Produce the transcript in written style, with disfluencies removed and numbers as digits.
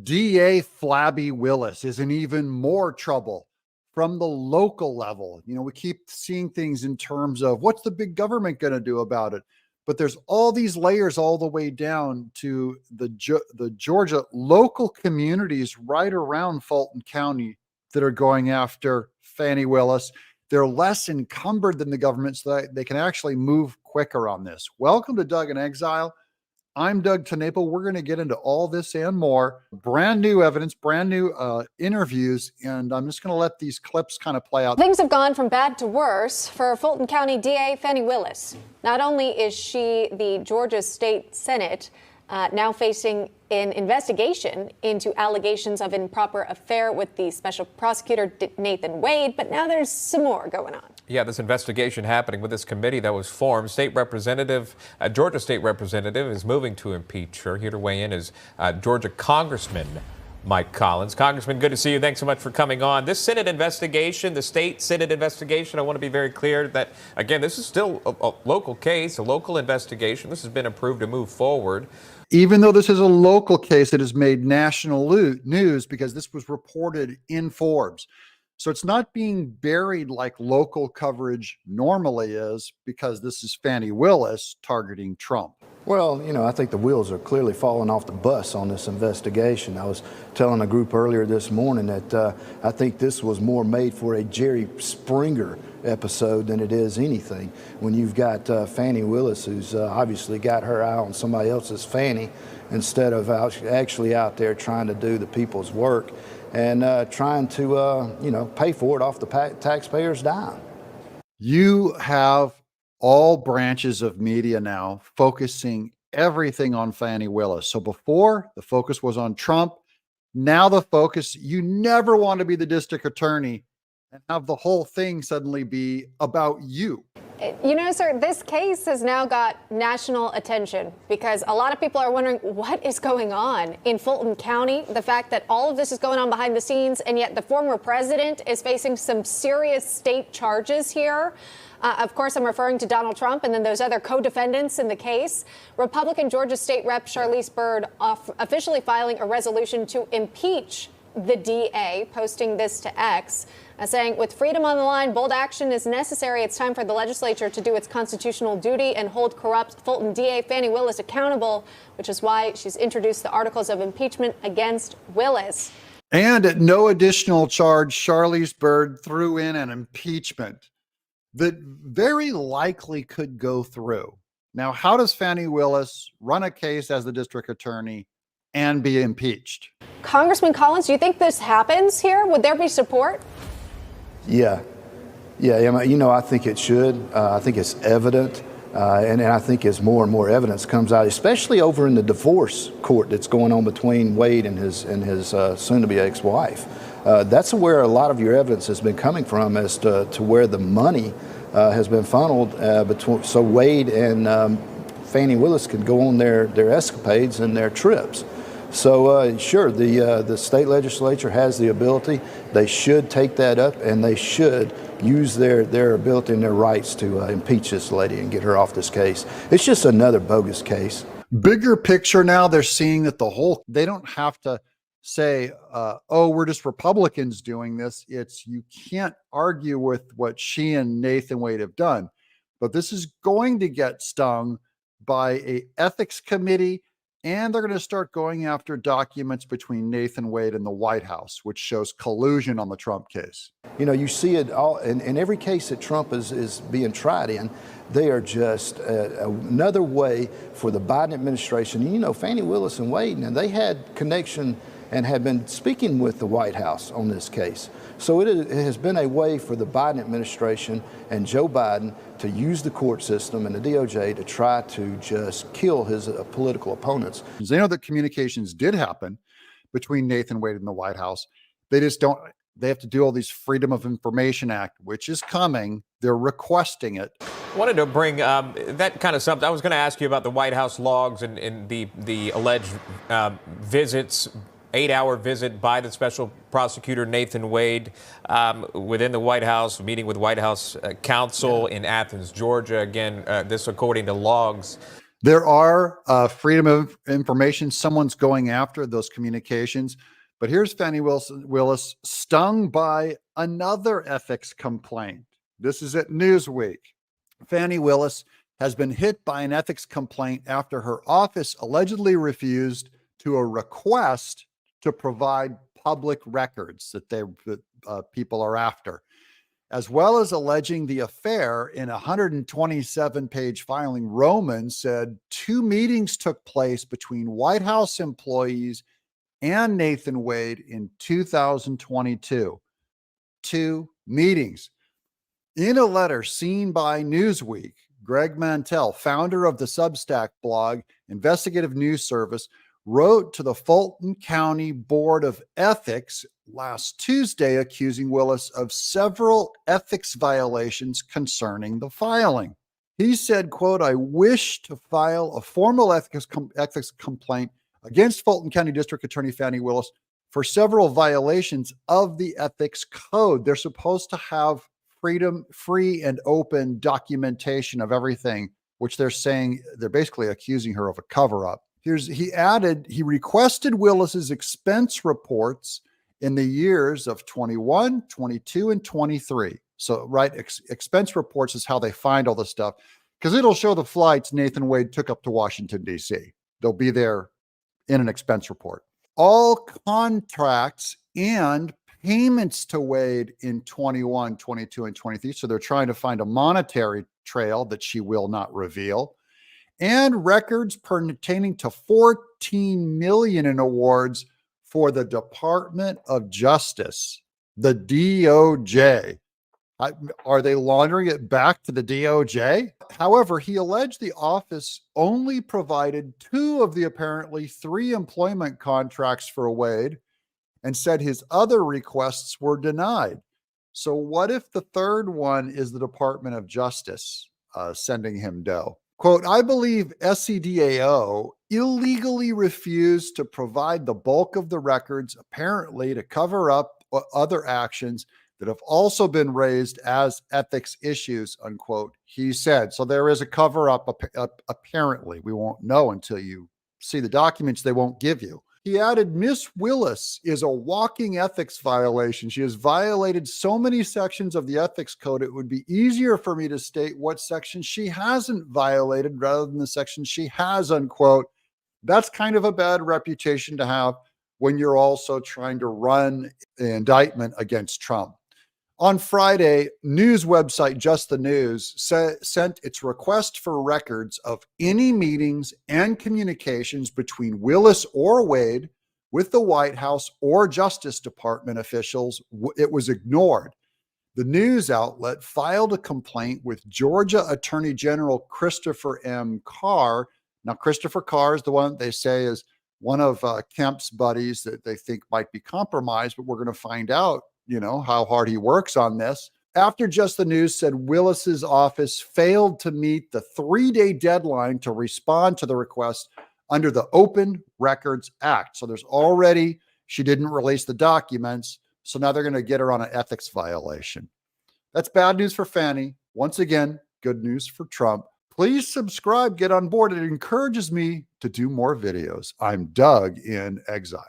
DA Flabby Willis is in even more trouble from the local level. We keep seeing things in terms of what's the big government going to do about it? But there's all these layers all the way down to the Georgia local communities right around Fulton County that are going after Fani Willis. They're less encumbered than the government, so that they can actually move quicker on this. Welcome to Doug in Exile. I'm Doug Tenaple. We're going to get into all this and more. Brand new evidence, brand new interviews, and I'm just going to let these clips kind of play out. Things have gone from bad to worse for Fulton County DA Fani Willis. Not only is she the Georgia State Senate now facing an investigation into allegations of improper affair with the special prosecutor Nathan Wade, but now there's some more going on. Yeah, this investigation happening with this committee that was formed. Georgia State Representative is moving to impeach her. Here to weigh in is Georgia Congressman Mike Collins. Congressman, good to see you. Thanks so much for coming on. This Senate investigation, the state Senate investigation, I want to be very clear that, again, this is still a local case, a local investigation. This has been approved to move forward. Even though this is a local case, it has made national news because this was reported in Forbes. So it's not being buried like local coverage normally is, because this is Fani Willis targeting Trump. Well, I think the wheels are clearly falling off the bus on this investigation. I was telling a group earlier this morning that I think this was more made for a Jerry Springer episode than it is anything. When you've got Fani Willis, who's obviously got her eye on somebody else's Fanny, instead of actually out there trying to do the people's work and trying to, pay for it off the taxpayers' dime. You have all branches of media now focusing everything on Fani Willis. So before, the focus was on Trump. Now the focus, you never want to be the district attorney and have the whole thing suddenly be about you. Sir, this case has now got national attention because a lot of people are wondering what is going on in Fulton County. The fact that all of this is going on behind the scenes, and yet the former president is facing some serious state charges here. Of course, I'm referring to Donald Trump and then those other co-defendants in the case. Republican Georgia State Rep Charlize Byrd officially filing a resolution to impeach the DA, posting this to X, saying, with freedom on the line, bold action is necessary. It's time for the legislature to do its constitutional duty and hold corrupt Fulton DA Fani Willis accountable, which is why she's introduced the articles of impeachment against Willis. And at no additional charge, Charlize Byrd threw in an impeachment that very likely could go through. Now, how does Fani Willis run a case as the district attorney and be impeached? Congressman Collins, do you think this happens here? Would there be support? Yeah, I think it should. I think it's evident. And I think as more and more evidence comes out, especially over in the divorce court that's going on between Wade and his soon-to-be ex-wife, that's where a lot of your evidence has been coming from as to where the money has been funneled so Wade and Fani Willis can go on their escapades and their trips. So sure, the state legislature has the ability. They should take that up, and they should use their ability and their rights to impeach this lady and get her off this case. It's just another bogus case. Bigger picture now, they're seeing that they don't have to say, oh, we're just Republicans doing this. It's, you can't argue with what she and Nathan Wade have done. But this is going to get stung by a ethics committee, and they're going to start going after documents between Nathan Wade and the White House, which shows collusion on the Trump case. You see it all in every case that Trump is being tried in. They are just another way for the Biden administration. Fani Willis and Wade, and they had connection and had been speaking with the White House on this case. So it has been a way for the Biden administration and Joe Biden to use the court system and the DOJ to try to just kill his political opponents. They know that communications did happen between Nathan Wade and the White House. They have to do all these Freedom of Information Act, which is coming. They're requesting it. Wanted to bring that kind of something. I was going to ask you about the White House logs and the alleged visits, 8-hour visit by the special prosecutor Nathan Wade within the White House, meeting with White House counsel in Athens, Georgia. Again, this according to logs. There are freedom of information. Someone's going after those communications. But here's Fani Willis stung by another ethics complaint. This is at Newsweek. Fani Willis has been hit by an ethics complaint after her office allegedly refused to a request to provide public records that people are after, as well as alleging the affair. In a 127-page filing, Roman said 2 meetings took place between White House employees and Nathan Wade in 2022. 2 meetings. In a letter seen by Newsweek, Greg Mantell, founder of the Substack blog Investigative News Service, wrote to the Fulton County Board of Ethics last Tuesday, accusing Willis of several ethics violations concerning the filing. He said, quote, "I wish to file a formal ethics complaint against Fulton County District Attorney Fani Willis for several violations of the ethics code." They're supposed to have free and open documentation of everything, which they're saying they're basically accusing her of a cover-up. He added, he requested Willis's expense reports in the years of 21, 22, and 23. So, right, expense reports is how they find all this stuff, because it'll show the flights Nathan Wade took up to Washington, D.C. They'll be there in an expense report. All contracts and payments to Wade in 21, 22, and 23. So they're trying to find a monetary trail that she will not reveal, and records pertaining to $14 million in awards for the Department of Justice, the DOJ. Are they laundering it back to the DOJ? However, he alleged the office only provided 2 of the apparently 3 employment contracts for Wade, and said his other requests were denied. So what if the third one is the Department of Justice sending him dough? Quote, "I believe SCDAO illegally refused to provide the bulk of the records, apparently to cover up other actions that have also been raised as ethics issues," unquote, he said. So there is a cover-up, apparently. We won't know until you see the documents they won't give you. He added, "Miss Willis is a walking ethics violation. She has violated so many sections of the ethics code, it would be easier for me to state what section she hasn't violated rather than the section she has," unquote. That's kind of a bad reputation to have when you're also trying to run an indictment against Trump. On Friday, news website Just the News sent its request for records of any meetings and communications between Willis or Wade with the White House or Justice Department officials. It was ignored. The news outlet filed a complaint with Georgia Attorney General Christopher M. Carr. Now, Christopher Carr is the one they say is one of Kemp's buddies that they think might be compromised, but we're going to find out how hard he works on this. After Just the News said Willis's office failed to meet the 3-day deadline to respond to the request under the Open Records Act. So she didn't release the documents. So now they're going to get her on an ethics violation. That's bad news for Fani. Once again, good news for Trump. Please subscribe, get on board. It encourages me to do more videos. I'm Doug in Exile.